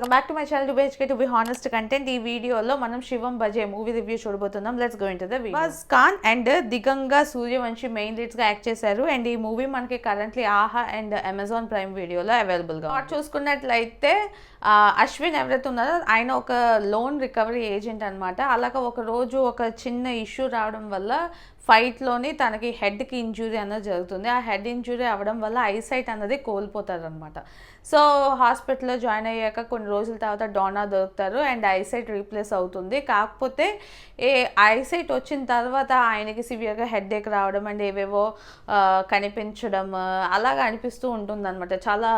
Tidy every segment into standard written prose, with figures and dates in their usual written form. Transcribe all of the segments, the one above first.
Welcome back to my channel to be honest content. ఈ వీడియోలో మనం శివం బజే మూవీ రివ్యూ చూడబోతున్నాం. Let's go into the video. First Khan and Digangana Suryavanshi main leads గా act చేశారు. And ఈ movie మనకి currently Aha and Amazon Prime వీడియోలో అవైలబుల్ గా చూసుకున్నట్లయితే అశ్విన్ ఎవరైతే ఉన్నారో ఆయన ఒక లోన్ రికవరీ ఏజెంట్ అనమాట. అలాగే ఒక రోజు ఒక చిన్న ఇష్యూ రావడం వల్ల ఫైట్లోని తనకి హెడ్కి ఇంజురీ అన్నది జరుగుతుంది. ఆ హెడ్ ఇంజురీ అవ్వడం వల్ల ఐసైట్ అన్నది కోల్పోతారు అనమాట. సో హాస్పిటల్లో జాయిన్ అయ్యాక కొన్ని రోజుల తర్వాత డోనా దొరుకుతారు అండ్ ఐసైట్ రీప్లేస్ అవుతుంది. కాకపోతే ఐసైట్ వచ్చిన తర్వాత ఆయనకి సివియర్గా హెడ్ఏక్ రావడం అండ్ ఏవేవో కనిపించడం అలాగా అనిపిస్తూ ఉంటుంది అనమాట. చాలా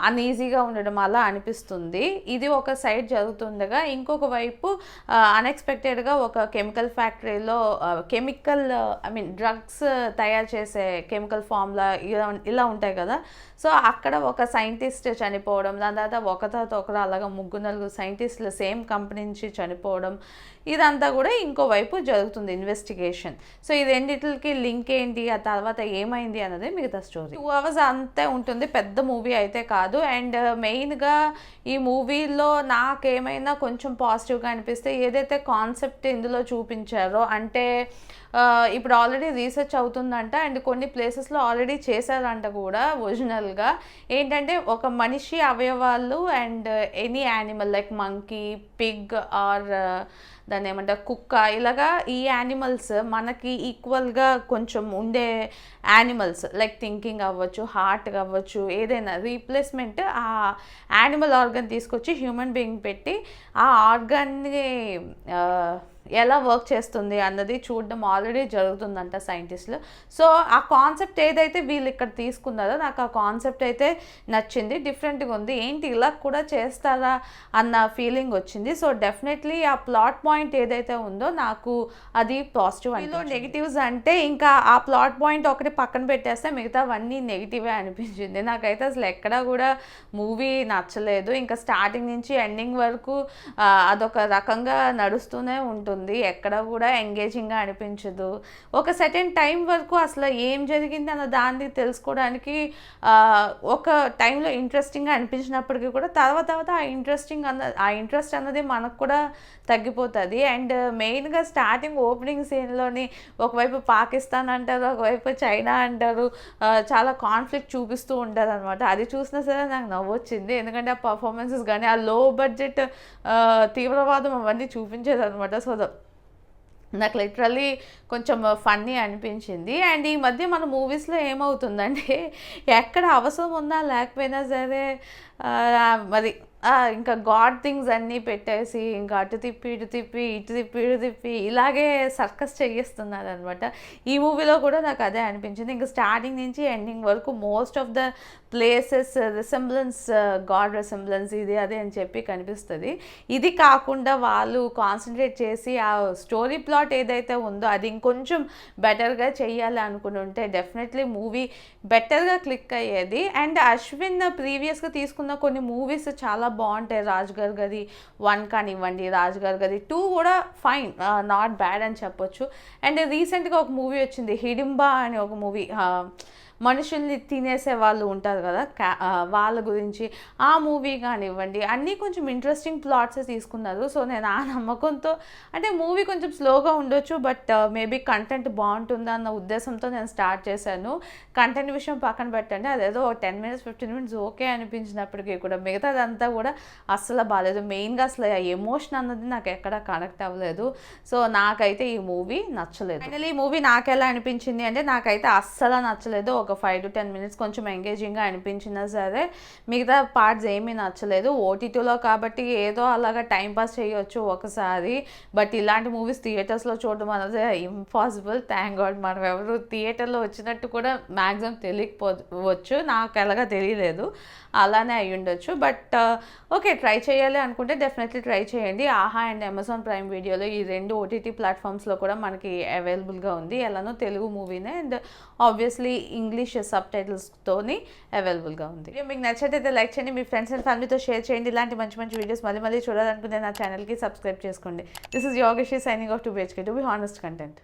అన్ఈజీగా ఉండడం అలా అనిపిస్తుంది. ఇది ఒక సైడ్ జరుగుతుండగా ఇంకొక వైపు అన్ఎక్స్పెక్టెడ్గా ఒక కెమికల్ ఫ్యాక్టరీలో డ్రగ్స్ తయారు చేసే కెమికల్ ఫామ్లా ఇలా ఉంటాయి కదా. సో అక్కడ ఒక సైంటిస్ట్ చనిపోవడం, దాని తర్వాత ఒకరు అలాగా 3-4 సైంటిస్టులు సేమ్ కంపెనీ నుంచి చనిపోవడం, ఇదంతా కూడా ఇంకోవైపు జరుగుతుంది ఇన్వెస్టిగేషన్. సో ఈ రెండిటికి లింక్ ఏంటి, ఆ తర్వాత ఏమైంది అన్నది మిగతా స్టోరీ. 2 hours అంతే ఉంటుంది, పెద్ద మూవీ అయితే కాదు. అండ్ మెయిన్గా ఈ మూవీలో నాకేమైనా కొంచెం పాజిటివ్గా అనిపిస్తే ఏదైతే కాన్సెప్ట్ ఇందులో చూపించారో, అంటే ఇప్పుడు ఆల్రెడీ రీసెర్చ్ అవుతుందంట అండ్ కొన్ని ప్లేసెస్లో ఆల్రెడీ చేశారంట కూడా ఒరిజినల్గా. ఏంటంటే ఒక మనిషి అవయవాలు and any animal like monkey, pig or దాన్ని ఏమంటారు కుక్క, ఇలాగా ఈ యానిమల్స్ మనకి ఈక్వల్గా కొంచెం ఉండే యానిమల్స్ లైక్ థింకింగ్ అవ్వచ్చు, హార్ట్ అవ్వచ్చు, ఏదైనా రీప్లేస్మెంట్ ఆ యానిమల్ ఆర్గన్ తీసుకొచ్చి హ్యూమన్ బీయింగ్ పెట్టి ఆ ఆర్గన్ని ఎలా వర్క్ చేస్తుంది అన్నది చూడడం ఆల్రెడీ జరుగుతుందంట సైంటిస్టులు. సో ఆ కాన్సెప్ట్ ఏదైతే వీళ్ళు ఇక్కడ తీసుకున్నారో నాకు ఆ కాన్సెప్ట్ అయితే నచ్చింది, డిఫరెంట్గా ఉంది. ఏంటి ఇలా కూడా చేస్తారా అన్న ఫీలింగ్ వచ్చింది. సో డెఫినెట్లీ ఆ ప్లాట్ పాయింట్ ఏదైతే ఉందో నాకు అది పాజిటివ్. అందులో నెగిటివ్స్ అంటే ఇంకా ఆ ప్లాట్ పాయింట్ ఒకటి పక్కన పెట్టేస్తే మిగతావన్నీ నెగిటివే అనిపించింది నాకైతే. అసలు ఎక్కడా కూడా మూవీ నచ్చలేదు. ఇంకా స్టార్టింగ్ నుంచి ఎండింగ్ వరకు అదొక రకంగా నడుస్తూనే ఉంటుంది, ఎక్కడ కూడా ఎంగేజింగ్గా అనిపించదు. ఒక సెటన్ టైం వరకు అసలు ఏం జరిగింది అన్న దాన్ని తెలుసుకోవడానికి ఒక టైంలో ఇంట్రెస్టింగ్గా అనిపించినప్పటికీ కూడా తర్వాత ఆ ఇంట్రెస్ట్ అన్నది మనకు కూడా తగ్గిపోతుంది. అండ్ మెయిన్గా స్టార్టింగ్ ఓపెనింగ్ సీన్లోని ఒకవైపు పాకిస్తాన్ అంటారు, ఒకవైపు చైనా అంటారు, చాలా కాన్ఫ్లిక్ట్ చూపిస్తూ ఉంటారు అనమాట. అది చూసినా సరే నాకు నవ్వొచ్చింది, ఎందుకంటే ఆ పర్ఫార్మెన్సెస్ కానీ ఆ లో బడ్జెట్ తీవ్రవాదం అవన్నీ చూపించేది అనమాట. సో నాకు లిటరల్లీ కొంచెం ఫన్నీ అనిపించింది. అండ్ ఈ మధ్య మన మూవీస్లో ఏమవుతుందంటే ఎక్కడ అవసరం ఉన్నా లేకపోయినా సరే మరి ఇంకా గాడ్ థింగ్స్ అన్నీ పెట్టేసి ఇంకా అటు తిప్పి ఇటు తిప్పి ఇలాగే సర్కస్ చేయిస్తున్నారు అనమాట. ఈ మూవీలో కూడా నాకు అదే అనిపించింది. ఇంకా స్టార్టింగ్ నుంచి ఎండింగ్ వరకు most of the places resemblance, God resemblance ఇది అదే అని చెప్పి కనిపిస్తుంది. ఇది కాకుండా వాళ్ళు కాన్సన్ట్రేట్ చేసి ఆ స్టోరీ ప్లాట్ ఏదైతే ఉందో అది ఇంకొంచెం బెటర్గా చెయ్యాలి అనుకుని ఉంటే డెఫినెట్లీ మూవీ బెటర్గా క్లిక్ అయ్యేది. అండ్ అశ్విన్ ప్రీవియస్గా తీసుకున్న కొన్ని మూవీస్ చాలా బాగుంటాయి. రాజ్గర్ గది 1 కానివ్వండి, రాజ్గర్ గది 2 కూడా ఫైన్, నాట్ బ్యాడ్ అని చెప్పొచ్చు. అండ్ రీసెంట్గా ఒక మూవీ వచ్చింది హిడింబా అని ఒక మూవీ, మనుషుల్ని తినేసే వాళ్ళు ఉంటారు కదా వాళ్ళ గురించి, ఆ మూవీ కానివ్వండి అన్నీ కొంచెం ఇంట్రెస్టింగ్ ప్లాట్సే తీసుకున్నారు. సో నేను ఆ నమ్మకంతో, అంటే మూవీ కొంచెం స్లోగా ఉండొచ్చు బట్ మేబీ కంటెంట్ బాగుంటుంది అన్న ఉద్దేశంతో నేను స్టార్ట్ చేశాను. కంటెంట్ విషయం పక్కన పెట్టండి, అదేదో 10 minutes 15 minutes ఓకే అనిపించినప్పటికీ కూడా మిగతాదంతా కూడా అస్సలు బాగాలేదు. మెయిన్గా అసలు ఎమోషన్ అన్నది నాకు ఎక్కడ కనెక్ట్ అవ్వలేదు. సో నాకైతే ఈ మూవీ నచ్చలేదు. ఫైనల్లీ ఈ మూవీ నాకు ఎలా అనిపించింది అంటే నాకైతే అస్సలు నచ్చలేదు. ఒక 5 to 10 minutes కొంచెం ఎంగేజింగ్గా అనిపించినా సరే మిగతా పార్ట్స్ ఏమీ నచ్చలేదు. ఓటీటీలో కాబట్టి ఏదో అలాగా టైంపాస్ చేయొచ్చు ఒకసారి, బట్ ఇలాంటి మూవీస్ థియేటర్స్లో చూడడం అనేది ఇంపాసిబుల్. థ్యాంక్ గాడ్ మనం ఎవరు థియేటర్లో వచ్చినట్టు కూడా మ్యాక్సిమం తెలియకపోవచ్చు, నాకు ఎలాగా తెలియలేదు, అలానే అయి ఉండొచ్చు. బట్ ఓకే, ట్రై చేయాలి అనుకుంటే డెఫినెట్లీ ట్రై చేయండి. ఆహా అండ్ అమెజాన్ ప్రైమ్ వీడియోలో ఈ 2 OTT ప్లాట్ఫామ్స్లో కూడా మనకి అవైలబుల్గా ఉంది. ఎలానో తెలుగు మూవీనే అండ్ ఆబ్వియస్లీ ఇంగ్లీష్ సబ్ టైటిల్స్తోని అవైలబుల్గా ఉంది. మీకు నచ్చినట్టయితే లైక్ చేయండి, మీ ఫ్రెండ్స్ అండ్ ఫ్యామిలీతో షేర్ చేయండి. ఇలాంటి మంచి వీడియోస్ మళ్ళీ చూడాలనుకుంటే నా ఛానల్కి సబ్స్క్రైబ్ చేసుకోండి. This is Yogesh signing off to be honest content.